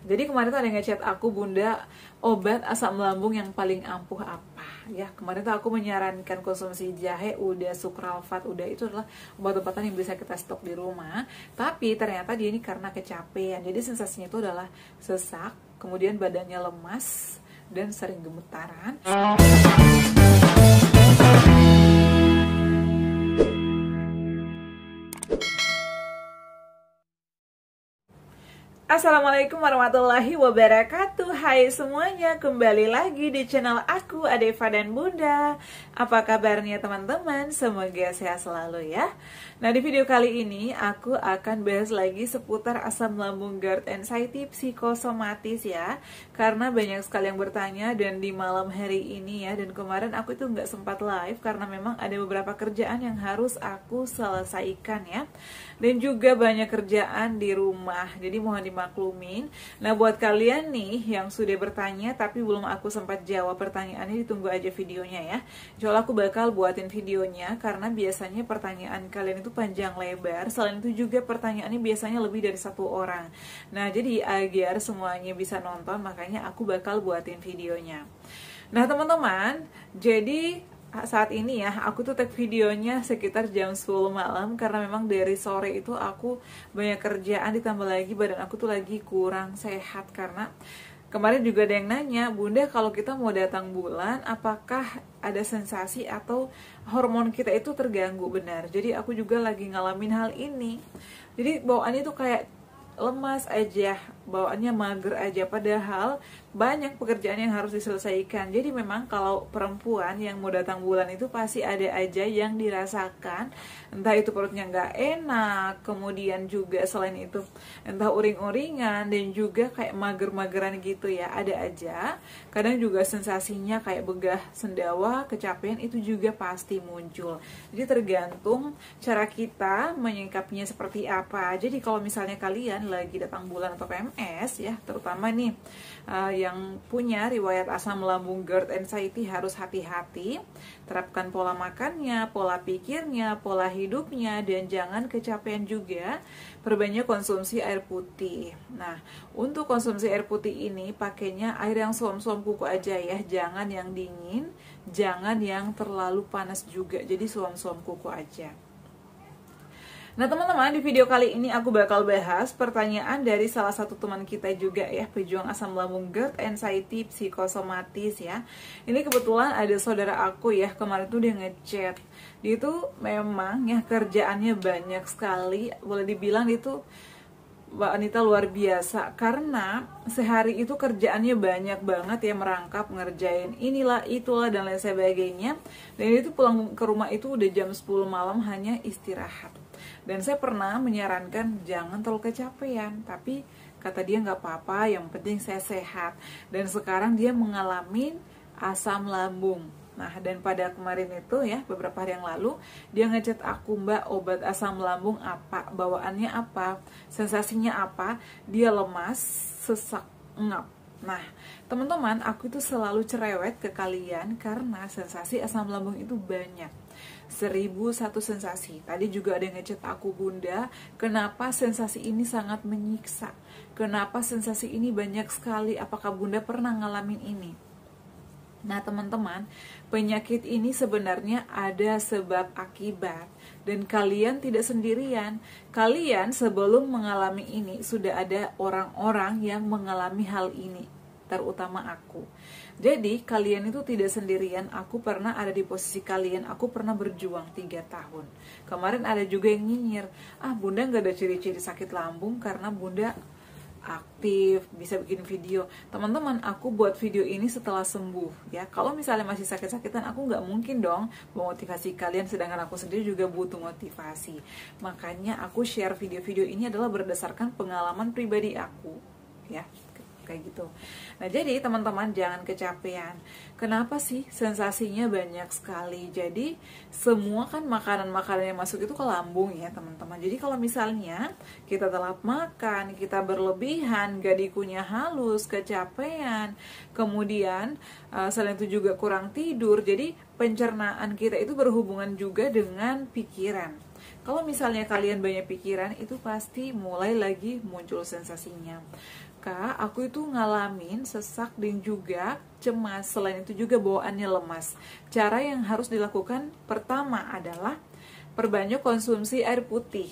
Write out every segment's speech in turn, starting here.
Jadi kemarin tuh ada yang ngechat aku, Bunda, obat asam lambung yang paling ampuh apa? Ya, kemarin tuh aku menyarankan konsumsi jahe, udah sukralfat, udah, itu adalah obat-obatan yang bisa kita stok di rumah. Tapi ternyata dia ini karena kecapean. Jadi sensasinya itu adalah sesak, kemudian badannya lemas dan sering gemetaran. Assalamualaikum warahmatullahi wabarakatuh. Hai semuanya, kembali lagi di channel aku, Adeva dan Bunda. Apa kabarnya teman-teman? Semoga sehat selalu ya. Nah, di video kali ini aku akan bahas lagi seputar asam lambung GERD anxiety psikosomatis ya. Karena banyak sekali yang bertanya, dan di malam hari ini ya, dan kemarin aku itu nggak sempat live karena memang ada beberapa kerjaan yang harus aku selesaikan ya. Dan juga banyak kerjaan di rumah, jadi mohon dimaklumin. Nah, buat kalian nih yang sudah bertanya tapi belum aku sempat jawab pertanyaannya, ditunggu aja videonya ya. Insya aku bakal buatin videonya karena biasanya pertanyaan kalian itu panjang lebar. Selain itu juga pertanyaannya biasanya lebih dari satu orang. Nah, jadi agar semuanya bisa nonton, makanya aku bakal buatin videonya. Nah, teman-teman, jadi saat ini ya, aku tuh tag videonya sekitar jam 10 malam karena memang dari sore itu aku banyak kerjaan, ditambah lagi badan aku tuh lagi kurang sehat. Karena kemarin juga ada yang nanya, Bunda, kalau kita mau datang bulan, apakah ada sensasi atau hormon kita itu terganggu? Benar, jadi aku juga lagi ngalamin hal ini. Jadi bawaannya tuh kayak lemas aja, bawaannya mager aja, padahal banyak pekerjaan yang harus diselesaikan. Jadi memang kalau perempuan yang mau datang bulan itu pasti ada aja yang dirasakan, entah itu perutnya nggak enak, kemudian juga selain itu entah uring-uringan, dan juga kayak mager-mageran gitu ya, ada aja. Kadang juga sensasinya kayak begah sendawa, kecapean, itu juga pasti muncul. Jadi tergantung cara kita menyikapinya seperti apa. Jadi kalau misalnya kalian lagi datang bulan atau PMS ya, terutama nih yang punya riwayat asam lambung GERD anxiety, harus hati-hati. Terapkan pola makannya, pola pikirnya, pola hidupnya, dan jangan kecapean juga. Perbanyak konsumsi air putih. Nah, untuk konsumsi air putih ini pakainya air yang suam-suam kuku aja ya, jangan yang dingin, jangan yang terlalu panas juga. Jadi suam-suam kuku aja. Nah, teman-teman, di video kali ini aku bakal bahas pertanyaan dari salah satu teman kita juga ya, pejuang asam lambung GERD anxiety psikosomatis ya. Ini kebetulan ada saudara aku ya, kemarin tuh dia ngechat. Dia itu memang ya kerjaannya banyak sekali, boleh dibilang itu Mbak Anita luar biasa, karena sehari itu kerjaannya banyak banget ya, merangkap, ngerjain inilah, itulah, dan lain sebagainya. Dan itu pulang ke rumah itu udah jam 10 malam hanya istirahat. Dan saya pernah menyarankan jangan terlalu kecapean, tapi kata dia nggak apa-apa, yang penting saya sehat. Dan sekarang dia mengalami asam lambung. Nah, dan pada kemarin itu ya, beberapa hari yang lalu, dia ngechat aku, Mbak, obat asam lambung apa? Bawaannya apa? Sensasinya apa? Dia lemas, sesak, ngap. Nah, teman-teman, aku itu selalu cerewet ke kalian karena sensasi asam lambung itu banyak. 1001 sensasi. Tadi juga ada yang ngechat aku, Bunda, kenapa sensasi ini sangat menyiksa? Kenapa sensasi ini banyak sekali? Apakah Bunda pernah ngalamin ini? Nah, teman-teman, penyakit ini sebenarnya ada sebab akibat, dan kalian tidak sendirian. Kalian sebelum mengalami ini sudah ada orang-orang yang mengalami hal ini, terutama aku. Jadi kalian itu tidak sendirian. Aku pernah ada di posisi kalian. Aku pernah berjuang 3 tahun. Kemarin ada juga yang nyinyir, Bunda nggak ada ciri-ciri sakit lambung karena Bunda aktif, bisa bikin video. Teman-teman, aku buat video ini setelah sembuh ya. Kalau misalnya masih sakit-sakitan, aku nggak mungkin dong memotivasi kalian, sedangkan aku sendiri juga butuh motivasi. Makanya aku share video-video ini adalah berdasarkan pengalaman pribadi aku ya, kayak gitu. Nah, jadi teman-teman jangan kecapean. Kenapa sih sensasinya banyak sekali? Jadi semua kan makanan-makanan yang masuk itu ke lambung ya, teman-teman. Jadi kalau misalnya kita telat makan, kita berlebihan, gak dikunyah halus, kecapean, kemudian selain itu juga kurang tidur, jadi pencernaan kita itu berhubungan juga dengan pikiran. Kalau misalnya kalian banyak pikiran, itu pasti mulai lagi muncul sensasinya. maka aku itu ngalamin sesak dan juga cemas. Selain itu juga bawaannya lemas. Cara yang harus dilakukan pertama adalah perbanyak konsumsi air putih.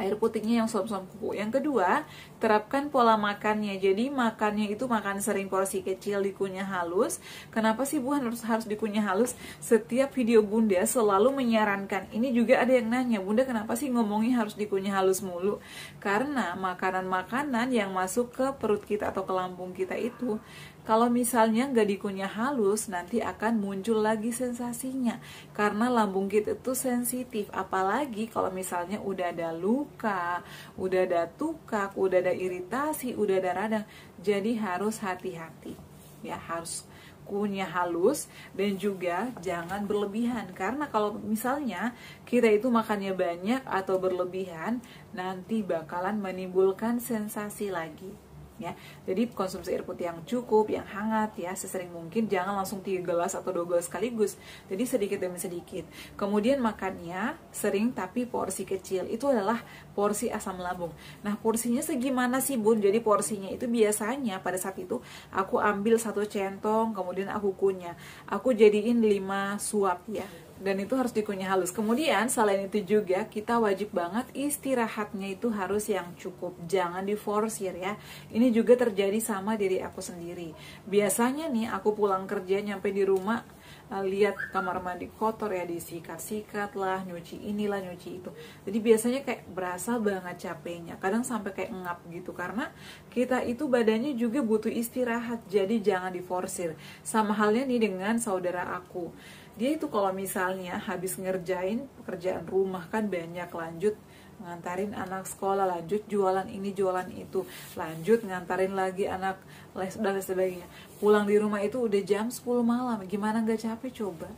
Air putihnya yang suam-suam kuku. Yang kedua, terapkan pola makannya. Jadi makannya itu makan sering, porsi kecil, dikunyah halus. Kenapa sih Bu harus dikunyah halus? Setiap video Bunda selalu menyarankan. Ini juga ada yang nanya, Bunda kenapa sih ngomongnya harus dikunyah halus mulu? Karena makanan-makanan yang masuk ke perut kita atau ke lambung kita itu, kalau misalnya nggak dikunyah halus, nanti akan muncul lagi sensasinya. Karena lambung kita itu sensitif. Apalagi kalau misalnya udah ada luka, udah ada tukak, udah ada iritasi, udah ada radang. Jadi harus hati-hati. Ya, harus kunyah halus dan juga jangan berlebihan. Karena kalau misalnya kita itu makannya banyak atau berlebihan, nanti bakalan menimbulkan sensasi lagi. Ya, jadi konsumsi air putih yang cukup, yang hangat ya, sesering mungkin, jangan langsung 3 gelas atau 2 gelas sekaligus. Jadi sedikit demi sedikit. Kemudian makannya sering tapi porsi kecil. Itu adalah porsi asam lambung. Nah, porsinya segimana sih Bun? Jadi porsinya itu biasanya pada saat itu aku ambil 1 centong, kemudian aku kunyah. Aku jadiin 5 suap ya. Dan itu harus dikunyah halus. Kemudian selain itu juga kita wajib banget istirahatnya itu harus yang cukup, jangan diforsir ya. Ini juga terjadi sama diri aku sendiri. Biasanya nih aku pulang kerja nyampe di rumah, lihat kamar mandi kotor ya, disikat-sikat lah, nyuci inilah, nyuci itu. Jadi biasanya kayak berasa banget capeknya, kadang sampai kayak ngap gitu, karena kita itu badannya juga butuh istirahat. Jadi jangan diforsir. Sama halnya nih dengan saudara aku, dia itu kalau misalnya habis ngerjain pekerjaan rumah kan banyak, lanjut ngantarin anak sekolah, lanjut jualan ini jualan itu, lanjut ngantarin lagi anak les dan sebagainya, pulang di rumah itu udah jam 10 malam. Gimana nggak capek coba?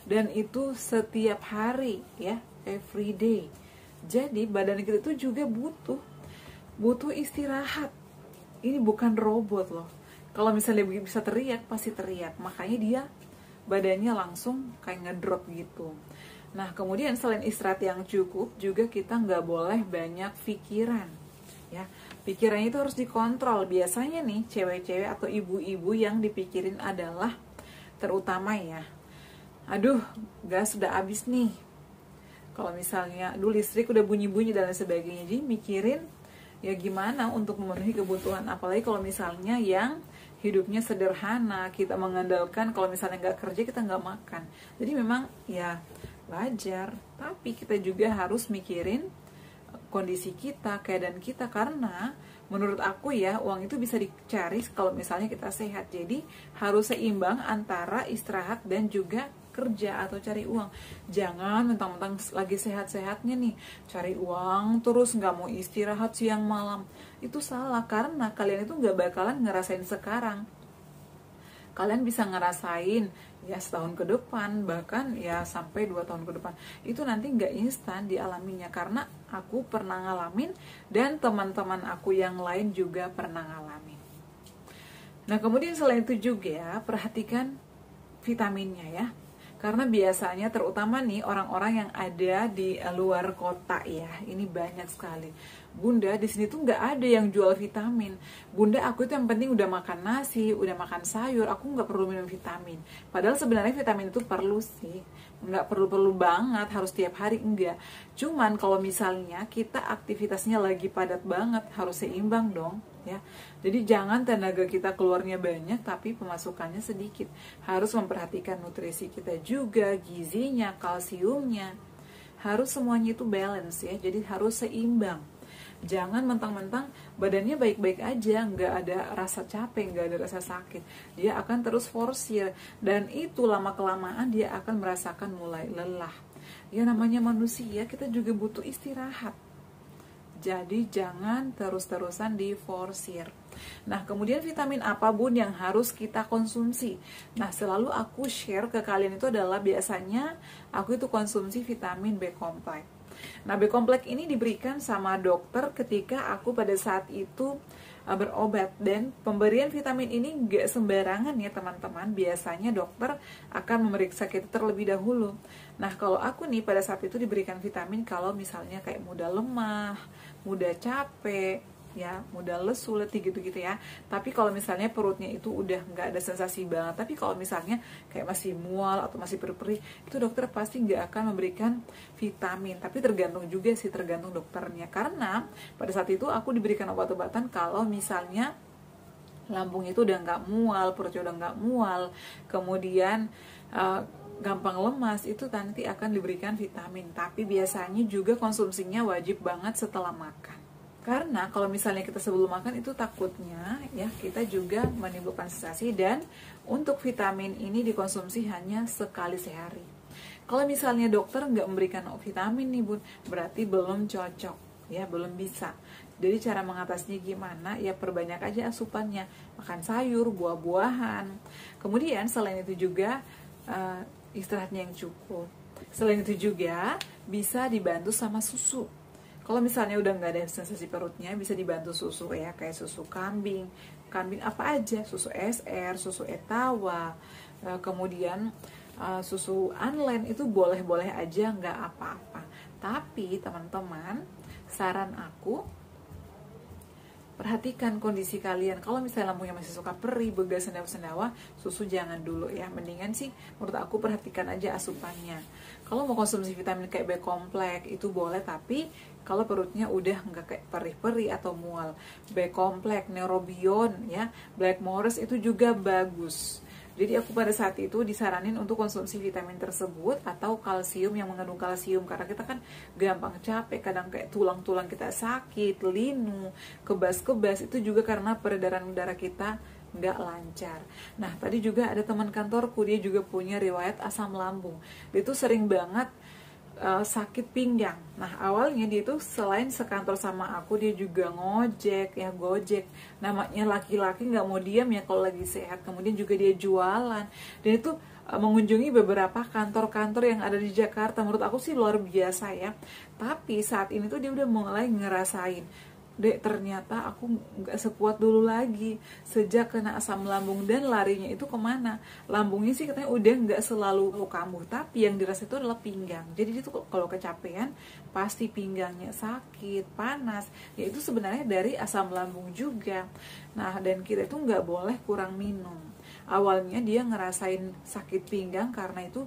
Dan itu setiap hari ya, every day. Jadi badan kita itu juga butuh istirahat. Ini bukan robot loh. Kalau misalnya bisa teriak pasti teriak, makanya dia badannya langsung kayak ngedrop gitu. Nah, kemudian selain istirahat yang cukup, juga kita nggak boleh banyak pikiran. Ya, pikirannya itu harus dikontrol. Biasanya nih, cewek-cewek atau ibu-ibu yang dipikirin adalah, terutama ya, aduh, gas sudah habis nih. Kalau misalnya, aduh listrik udah bunyi-bunyi dan lain sebagainya. Jadi mikirin, ya gimana untuk memenuhi kebutuhan. Apalagi kalau misalnya yang hidupnya sederhana, kita mengandalkan kalau misalnya nggak kerja kita nggak makan. Jadi memang ya wajar, tapi kita juga harus mikirin kondisi kita, keadaan kita, karena menurut aku ya uang itu bisa dicari kalau misalnya kita sehat. Jadi harus seimbang antara istirahat dan juga kerja atau cari uang. Jangan mentang-mentang lagi sehat-sehatnya nih cari uang terus nggak mau istirahat siang malam. Itu salah, karena kalian itu nggak bakalan ngerasain sekarang. Kalian bisa ngerasain ya setahun ke depan, bahkan ya sampai 2 tahun ke depan. Itu nanti nggak instan dialaminya, karena aku pernah ngalamin dan teman-teman aku yang lain juga pernah ngalamin. Nah, kemudian selain itu juga perhatikan vitaminnya ya. Karena biasanya terutama nih orang-orang yang ada di luar kota ya, ini banyak sekali. Bunda di sini tuh nggak ada yang jual vitamin. Bunda aku itu yang penting udah makan nasi, udah makan sayur, aku nggak perlu minum vitamin. Padahal sebenarnya vitamin itu perlu sih, nggak perlu banget harus tiap hari, enggak. Cuman kalau misalnya kita aktivitasnya lagi padat banget, harus seimbang dong ya. Jadi jangan tenaga kita keluarnya banyak tapi pemasukannya sedikit. Harus memperhatikan nutrisi kita juga, gizinya, kalsiumnya. Harus semuanya itu balance ya. Jadi harus seimbang. Jangan mentang-mentang badannya baik-baik aja, nggak ada rasa capek, nggak ada rasa sakit. Dia akan terus forsir, dan itu lama-kelamaan dia akan merasakan mulai lelah. Ya namanya manusia, kita juga butuh istirahat. Jadi jangan terus-terusan diforsir. Nah, kemudian vitamin apa Bun yang harus kita konsumsi? Nah, selalu aku share ke kalian itu adalah biasanya aku itu konsumsi vitamin B kompleks. Nah, B kompleks ini diberikan sama dokter ketika aku pada saat itu berobat, dan pemberian vitamin ini nggak sembarangan ya teman-teman. Biasanya dokter akan memeriksa kita terlebih dahulu. Nah, kalau aku nih pada saat itu diberikan vitamin kalau misalnya kayak mudah lemah, mudah capek, ya, mudah lesu, letih gitu-gitu ya. Tapi kalau misalnya perutnya itu udah nggak ada sensasi banget, tapi kalau misalnya kayak masih mual atau masih perih-perih, itu dokter pasti nggak akan memberikan vitamin. Tapi tergantung juga sih, tergantung dokternya. Karena pada saat itu aku diberikan obat-obatan kalau misalnya lambung itu udah nggak mual, perutnya udah nggak mual, kemudian gampang lemas, itu nanti akan diberikan vitamin. Tapi biasanya juga konsumsinya wajib banget setelah makan. Karena kalau misalnya kita sebelum makan itu takutnya ya kita juga menimbulkan sensasi, dan untuk vitamin ini dikonsumsi hanya sekali sehari. Kalau misalnya dokter nggak memberikan vitamin nih Bun, berarti belum cocok ya, belum bisa. Jadi cara mengatasinya gimana? Ya perbanyak aja asupannya, makan sayur, buah-buahan. Kemudian selain itu juga istirahatnya yang cukup. Selain itu juga bisa dibantu sama susu. Kalau misalnya udah nggak ada sensasi perutnya, bisa dibantu susu ya, kayak susu kambing apa aja, susu SR, susu Etawa, kemudian susu Unland, itu boleh-boleh aja, nggak apa-apa. Tapi teman-teman, saran aku, perhatikan kondisi kalian. Kalau misalnya lambungnya masih suka perih, begas, sendawa-sendawa, susu jangan dulu ya. Mendingan sih menurut aku perhatikan aja asupannya. Kalau mau konsumsi vitamin kayak B-kompleks itu boleh, tapi kalau perutnya udah nggak kayak perih-perih atau mual, B-kompleks, Neurobion ya, Blackmores itu juga bagus. Jadi aku pada saat itu disaranin untuk konsumsi vitamin tersebut atau kalsium yang mengandung kalsium, karena kita kan gampang capek, kadang kayak tulang-tulang kita sakit, linu, kebas-kebas, itu juga karena peredaran darah kita nggak lancar. Nah tadi juga ada teman kantorku, dia juga punya riwayat asam lambung. Dia tuh sering banget sakit pinggang. Nah awalnya dia tuh selain sekantor sama aku, dia juga ngojek ya, gojek. Namanya laki-laki nggak mau diam ya kalau lagi sehat. Kemudian juga dia jualan, dan itu mengunjungi beberapa kantor-kantor yang ada di Jakarta. Menurut aku sih luar biasa ya. Tapi saat ini tuh dia udah mulai ngerasain, Dek, ternyata aku nggak sekuat dulu lagi sejak kena asam lambung. Dan larinya itu kemana? Lambungnya sih katanya udah nggak selalu kambuh, tapi yang dirasa itu adalah pinggang. Jadi itu kalau kecapean pasti pinggangnya sakit, panas. Ya itu sebenarnya dari asam lambung juga. Nah dan kita itu nggak boleh kurang minum. Awalnya dia ngerasain sakit pinggang karena itu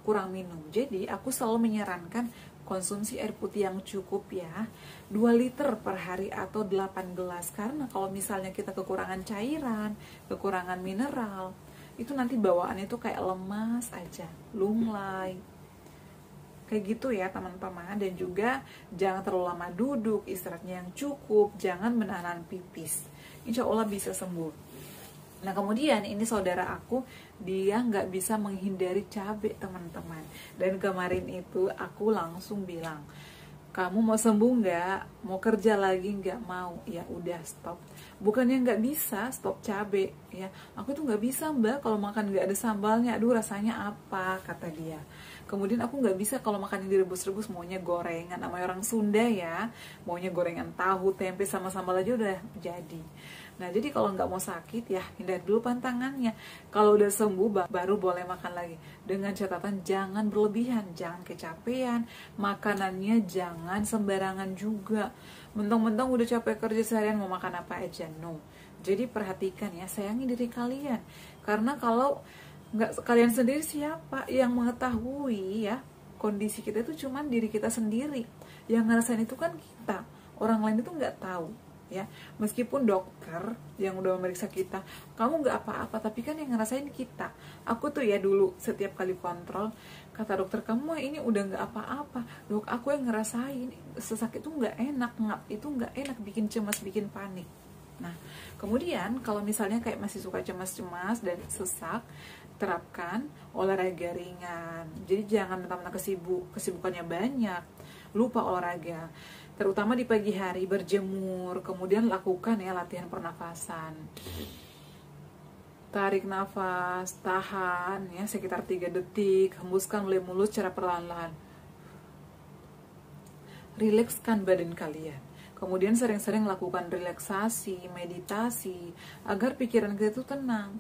kurang minum. Jadi aku selalu menyarankan konsumsi air putih yang cukup ya, 2 liter per hari atau 8 gelas. Karena kalau misalnya kita kekurangan cairan, kekurangan mineral, itu nanti bawaannya itu kayak lemas aja, lunglai, kayak gitu ya teman-teman. Dan juga jangan terlalu lama duduk, istirahatnya yang cukup, jangan menahan pipis, insya Allah bisa sembuh. Nah kemudian ini saudara aku, dia nggak bisa menghindari cabai teman-teman. Dan kemarin itu aku langsung bilang, kamu mau sembuh nggak? Mau kerja lagi nggak? Mau? Ya udah stop. Bukannya nggak bisa stop cabai ya, aku tuh nggak bisa Mbak kalau makan nggak ada sambalnya, aduh rasanya apa, kata dia. Kemudian aku nggak bisa kalau makan yang direbus-rebus, maunya gorengan. Namanya orang Sunda ya, maunya gorengan tahu, tempe sama sambal aja udah jadi. Nah jadi kalau nggak mau sakit ya hindari dulu pantangannya. Kalau udah sembuh baru boleh makan lagi. Dengan catatan jangan berlebihan, jangan kecapean, makanannya jangan sembarangan juga. Mentang-mentang udah capek kerja seharian mau makan apa aja, no. Jadi perhatikan ya, sayangi diri kalian. Karena kalau nggak kalian sendiri, siapa yang mengetahui ya kondisi kita itu cuman diri kita sendiri. Yang ngerasain itu kan kita, orang lain itu nggak tahu ya. Meskipun dokter yang udah memeriksa kita, kamu nggak apa-apa, tapi kan yang ngerasain kita. Aku tuh ya dulu setiap kali kontrol, kata dokter, kamu ini udah nggak apa-apa dok, aku yang ngerasain sesak itu nggak enak, ngap itu nggak enak, bikin cemas, bikin panik. Nah kemudian kalau misalnya kayak masih suka cemas-cemas dan sesak, terapkan olahraga ringan. Jadi jangan mentang-mentang kesibukannya banyak lupa olahraga, terutama di pagi hari, berjemur. Kemudian lakukan ya latihan pernafasan, tarik nafas, tahan ya sekitar 3 detik, hembuskan melalui mulut secara perlahan-lahan. Rilekskan badan kalian. Kemudian sering-sering lakukan relaksasi, meditasi, agar pikiran kita itu tenang,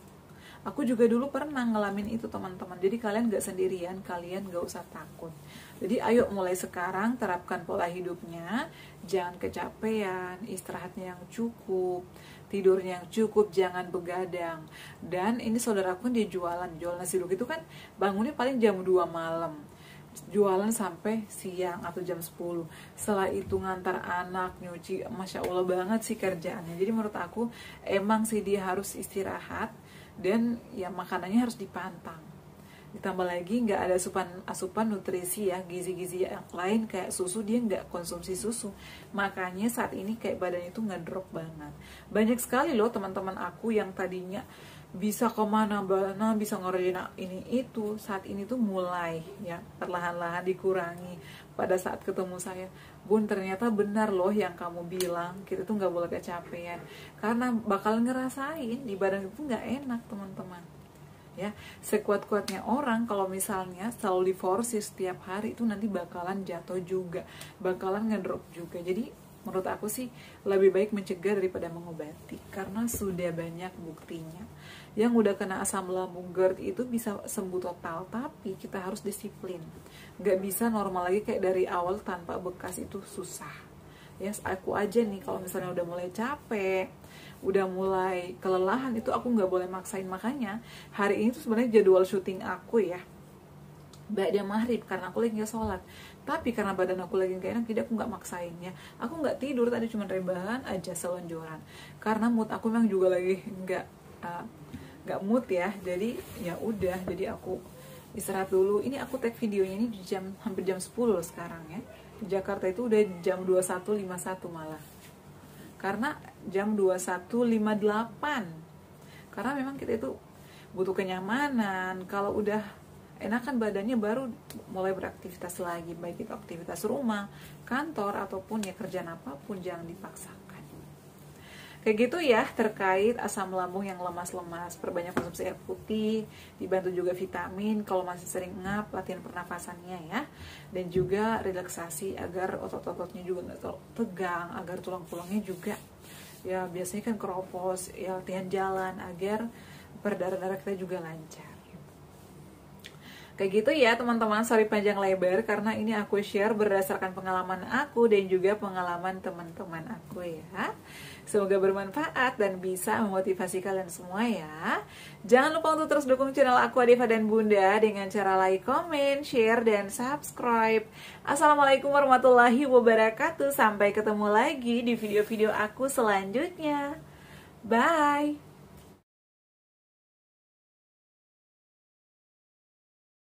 Aku juga dulu pernah ngalamin itu teman-teman. Jadi kalian gak sendirian, kalian gak usah takut. Jadi ayo mulai sekarang terapkan pola hidupnya, jangan kecapean, istirahatnya yang cukup, tidurnya yang cukup, jangan begadang. Dan ini saudaraku dia jualan nasi uduk itu kan bangunnya paling jam 2 malam. Jualan sampai siang atau jam 10. Setelah itu ngantar anak, nyuci, Masya Allah banget sih kerjaannya. Jadi menurut aku emang sih dia harus istirahat dan ya makanannya harus dipantang. Ditambah lagi nggak ada asupan nutrisi ya, gizi-gizi yang lain kayak susu, dia nggak konsumsi susu. Makanya saat ini kayak badannya itu ngedrop banget. Banyak sekali loh teman-teman aku yang tadinya bisa kemana-mana, bisa ngerjain ini itu, saat ini tuh mulai ya perlahan-lahan dikurangi. Pada saat ketemu saya, Bun ternyata benar loh yang kamu bilang, kita tuh nggak boleh kecapean karena bakal ngerasain di badan itu nggak enak teman-teman. Ya, sekuat-kuatnya orang kalau misalnya selalu diforsir setiap hari itu nanti bakalan jatuh juga, bakalan ngedrop juga. Jadi menurut aku sih lebih baik mencegah daripada mengobati karena sudah banyak buktinya. Yang udah kena asam lambung GERD itu bisa sembuh total, tapi kita harus disiplin. Gak bisa normal lagi kayak dari awal tanpa bekas, itu susah. Yes, aku aja nih kalau misalnya udah mulai capek, udah mulai kelelahan, itu aku nggak boleh maksain. Makanya hari ini tuh sebenarnya jadwal syuting aku ya ba'da maghrib karena aku lagi nggak sholat. Tapi karena badan aku lagi nggak enak, jadi aku nggak maksainnya. Aku nggak tidur tadi, cuma rebahan aja selonjoran. Karena mood aku memang juga lagi nggak mood ya. Jadi ya udah, jadi aku istirahat dulu. Ini aku tag videonya ini di hampir jam 10 sekarang ya. Di Jakarta itu udah jam 21.51 malah. Karena jam 21.58. Karena memang kita itu butuh kenyamanan. Kalau udah enakan badannya baru mulai beraktivitas lagi, baik itu aktivitas rumah, kantor, ataupun ya kerjaan apapun, jangan dipaksakan. Kayak gitu ya terkait asam lambung yang lemas-lemas. Perbanyak konsumsi air putih, dibantu juga vitamin. Kalau masih sering ngap, latihan pernafasannya ya. Dan juga relaksasi agar otot-ototnya juga nggak terlalu tegang, agar tulang-tulangnya juga ya biasanya kan keropos, ya latihan jalan agar darah kita juga lancar. Kayak gitu ya teman-teman, sorry panjang lebar karena ini aku share berdasarkan pengalaman aku dan juga pengalaman teman-teman aku ya. Semoga bermanfaat dan bisa memotivasi kalian semua ya. Jangan lupa untuk terus dukung channel aku Adeva dan Bunda dengan cara like, comment, share, dan subscribe. Assalamualaikum warahmatullahi wabarakatuh. Sampai ketemu lagi di video-video aku selanjutnya. Bye.